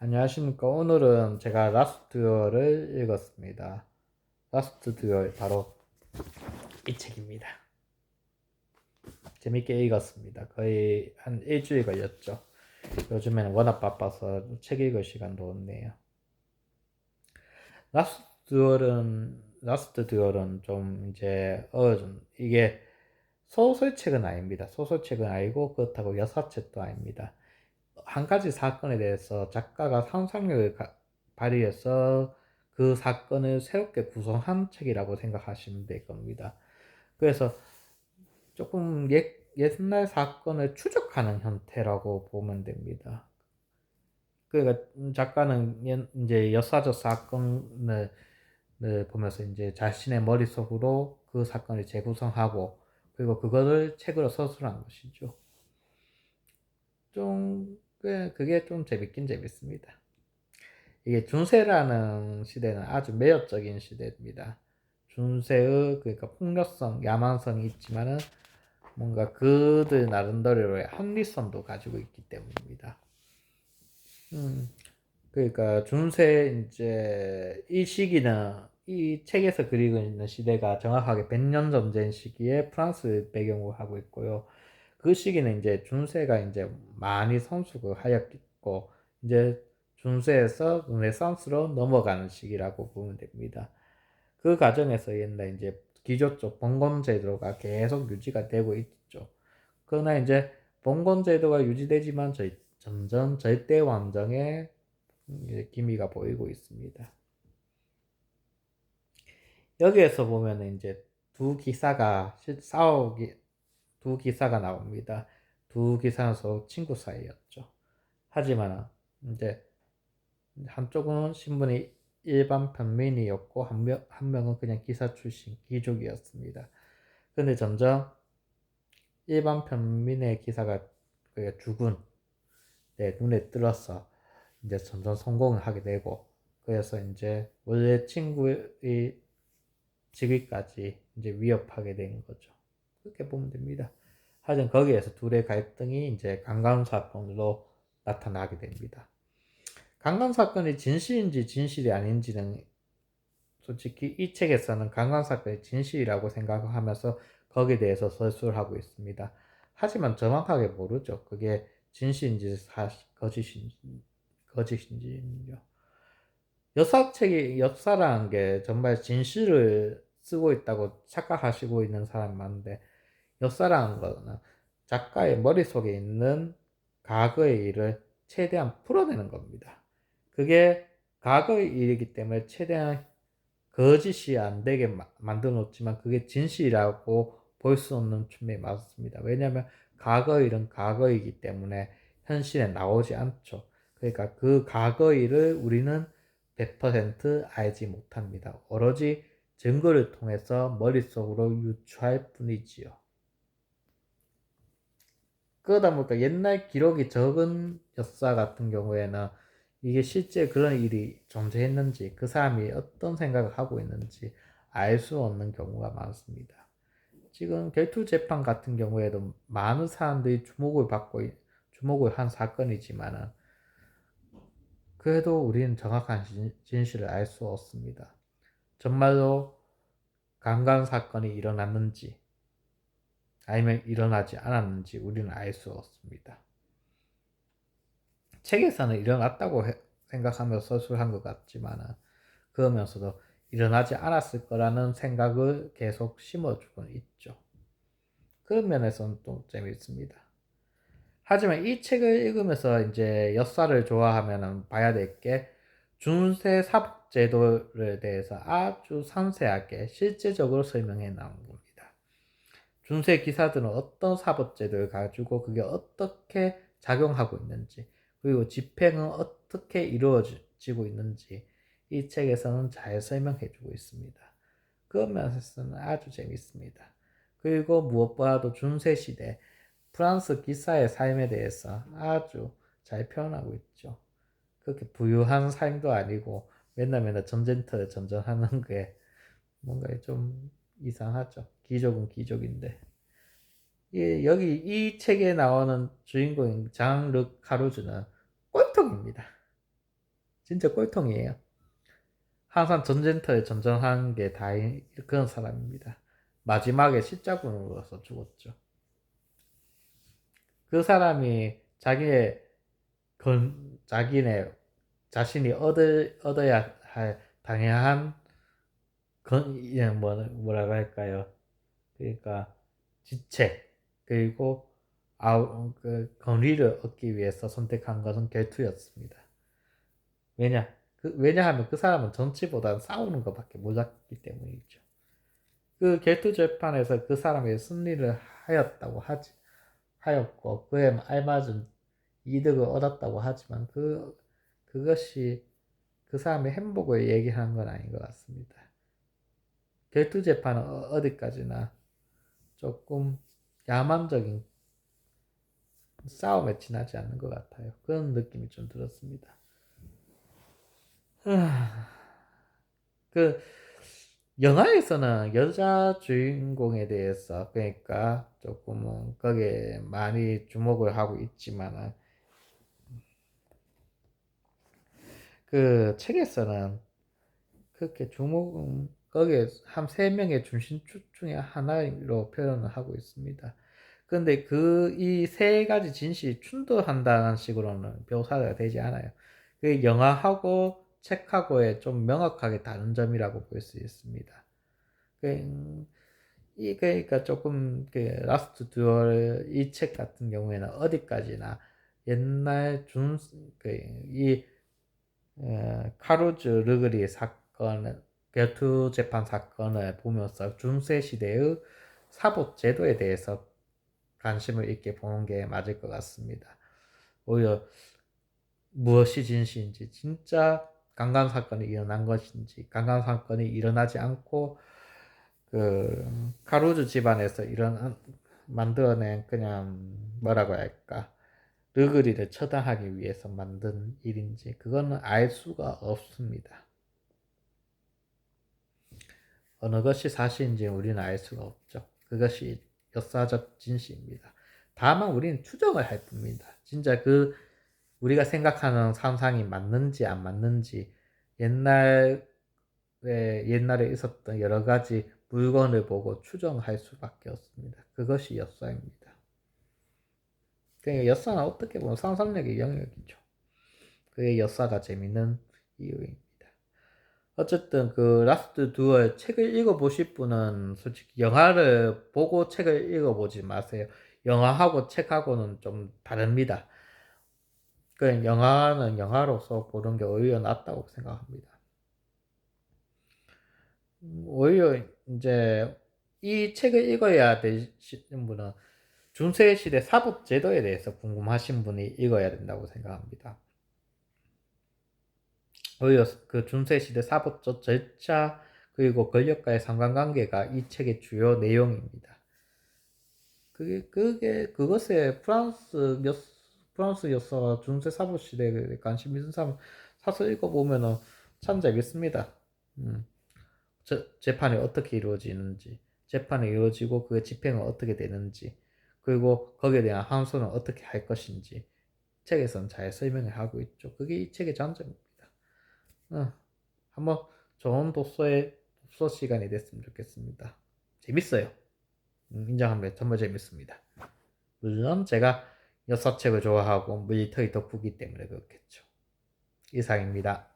안녕하십니까. 오늘은 제가 라스트 듀얼을 읽었습니다. 라스트 듀얼 바로 이 책입니다. 재밌게 읽었습니다. 거의 한 일주일 걸렸죠. 요즘에는 워낙 바빠서 책 읽을 시간도 없네요. 라스트 듀얼은 좀 이제 좀 이게 소설책은 아닙니다. 소설책은 아니고 그렇다고 여사책도 아닙니다. 한 가지 사건에 대해서 작가가 상상력을 발휘해서 그 사건을 새롭게 구성한 책이라고 생각하시면 될 겁니다. 그래서 조금 옛날 사건을 추적하는 형태라고 보면 됩니다. 그러니까 작가는 이제 역사적 사건을 보면서 이제 자신의 머릿속으로 그 사건을 재구성하고 그리고 그거를 책으로 서술한 것이죠. 좀 그게 좀 재밌긴 재밌습니다. 이게 중세라는 시대는 아주 매력적인 시대입니다. 중세의 그러니까 폭력성, 야망성이 있지만은 뭔가 그들 나름대로의 합리성도 가지고 있기 때문입니다. 그러니까 중세 이제 이 시기는 이 책에서 그리고 있는 시대가 정확하게 100년 전된 시기에 프랑스 배경으로 하고 있고요. 그 시기는 이제 중세가 이제 많이 성숙을 하였고 이제 중세에서 르네상스로 넘어가는 시기라고 보면 됩니다. 그 과정에서 옛날 이제 기존적 봉건 제도가 계속 유지가 되고 있죠. 그러나 이제 봉건 제도가 유지되지만 점점 절대 왕정의 기미가 보이고 있습니다. 여기에서 보면 이제 두 기사가 싸우기 두 기사가 나옵니다. 두 기사는 서로 친구 사이였죠. 하지만 이제 한쪽은 신분이 일반 평민이었고 한 명은 그냥 기사 출신 귀족이었습니다. 근데 점점 일반 평민의 기사가 죽은 내 눈에 띄어서 이제 점점 성공을 하게 되고 그래서 이제 원래 친구의 직위까지 이제 위협하게 된 거죠. 그렇게 보면 됩니다. 하여튼 거기에서 둘의 갈등이 이제 강간 사건으로 나타나게 됩니다. 강간 사건이 진실인지 진실이 아닌지는 솔직히 이 책에서는 강간 사건이 진실이라고 생각하면서 거기에 대해서 서술하고 있습니다. 하지만 정확하게 모르죠. 그게 진실인지 거짓인지요. 역사라는 게 정말 진실을 쓰고 있다고 착각하시고 있는 사람이 많은데 역사라는 거는 작가의 머릿속에 있는 과거의 일을 최대한 풀어내는 겁니다. 그게 과거의 일이기 때문에 최대한 거짓이 안 되게 만들어 놓지만 그게 진실이라고 볼 수 없는 춤에 맞습니다. 왜냐하면 과거의 일은 과거이기 때문에 현실에 나오지 않죠. 그러니까 그 과거 일을 우리는 100% 알지 못합니다. 오로지 증거를 통해서 머릿속으로 유추할 뿐이지요. 그러다 보니까 옛날 기록이 적은 역사 같은 경우에는 이게 실제 그런 일이 존재했는지 그 사람이 어떤 생각을 하고 있는지 알 수 없는 경우가 많습니다. 지금 결투 재판 같은 경우에도 많은 사람들이 주목을 한 사건이지만은 그래도 우리는 정확한 진실을 알 수 없습니다. 정말로 강간 사건이 일어났는지 아니면 일어나지 않았는지 우리는 알 수 없습니다. 책에서는 일어났다고 생각하며 서술한 것 같지만은 그러면서도 일어나지 않았을 거라는 생각을 계속 심어주고 있죠. 그런 면에서는 또 재미있습니다. 하지만 이 책을 읽으면서 이제 역사를 좋아하면 봐야 될 게 중세 사법제도에 대해서 아주 상세하게 실제적으로 설명해 나온 겁니다. 중세 기사들은 어떤 사법제도를 가지고 그게 어떻게 작용하고 있는지 그리고 집행은 어떻게 이루어지고 있는지 이 책에서는 잘 설명해 주고 있습니다. 그 면에서는 아주 재밌습니다. 그리고 무엇보다도 중세시대 프랑스 기사의 삶에 대해서 아주 잘 표현하고 있죠. 그렇게 부유한 삶도 아니고 맨날 전쟁터를 전전하는 게 뭔가 좀 이상하죠. 귀족은 귀족인데. 예, 여기 이 책에 나오는 주인공인 장르 카루즈는 꼴통입니다. 진짜 꼴통이에요. 항상 전쟁터에 전전한 게 다 그런 사람입니다. 마지막에 십자군으로서 죽었죠. 그 사람이 자기네 자신이 얻어야 할 당연한 뭐라고 할까요? 그러니까 지체 그리고 권리를 얻기 위해서 선택한 것은 결투였습니다. 왜냐하면 그 사람은 정치보다는 싸우는 것밖에 몰랐기 때문이죠. 그 결투 재판에서 그 사람이 승리를 하였고 그에 알맞은 이득을 얻었다고 하지만 그것이 그 사람의 행복을 얘기하는 건 아닌 것 같습니다. 결투 재판은 어디까지나 조금 야만적인 싸움에 지나지 않는 것 같아요. 그런 느낌이 좀 들었습니다. 그 영화에서는 여자 주인공에 대해서 그러니까 조금은 거기에 많이 주목을 하고 있지만은 그 책에서는 그렇게 거기에 한 3명의 중심축 중에 하나로 표현을 하고 있습니다. 근데 이 3가지 진실이 충돌한다는 식으로는 묘사가 되지 않아요. 그 영화하고 책하고의 좀 명확하게 다른 점이라고 볼 수 있습니다. 그러니까 조금 라스트 듀얼 이 책 같은 경우에는 어디까지나 옛날 이 카루즈 르그리 사건 결투 재판 사건을 보면서 중세 시대의 사법 제도에 대해서 관심을 있게 보는 게 맞을 것 같습니다. 오히려 무엇이 진실인지, 진짜 강간 사건이 일어난 것인지, 강간 사건이 일어나지 않고 카루즈 집안에서 만들어낸 그냥 뭐라고 할까 르그리를 처단하기 위해서 만든 일인지 그거는 알 수가 없습니다. 어느 것이 사실인지 우리는 알 수가 없죠. 그것이 역사적 진실입니다. 다만 우리는 추정을 할 뿐입니다. 진짜 우리가 생각하는 상상이 맞는지 안 맞는지 옛날에 있었던 여러 가지 물건을 보고 추정할 수밖에 없습니다. 그것이 역사입니다. 그러니까 역사는 어떻게 보면 상상력의 영역이죠. 그게 역사가 재밌는 이유입니다. 어쨌든 라스트 듀얼 책을 읽어보실 분은 솔직히 영화를 보고 책을 읽어보지 마세요. 영화하고 책하고는 좀 다릅니다. 영화는 영화로서 보는 게 오히려 낫다고 생각합니다. 오히려 이제 이 책을 읽어야 되시는 분은 중세시대 사법제도에 대해서 궁금하신 분이 읽어야 된다고 생각합니다. 오히려 중세시대 사법적 절차 그리고 권력과의 상관관계가 이 책의 주요 내용입니다. 그것에 프랑스 역사 중세 사법시대에 관심 있는 사람 사서 읽어보면은 참 재밌습니다. 재판이 어떻게 이루어지는지, 재판이 이루어지고 그 집행은 어떻게 되는지, 그리고 거기에 대한 항소는 어떻게 할 것인지 책에서는 잘 설명을 하고 있죠. 그게 이 책의 장점입니다. 한번 좋은 독서 시간이 됐으면 좋겠습니다. 재밌어요. 인정합니다. 정말 재밌습니다. 물론 제가 역사책을 좋아하고 밀리터리 덕후기 때문에 그렇겠죠. 이상입니다.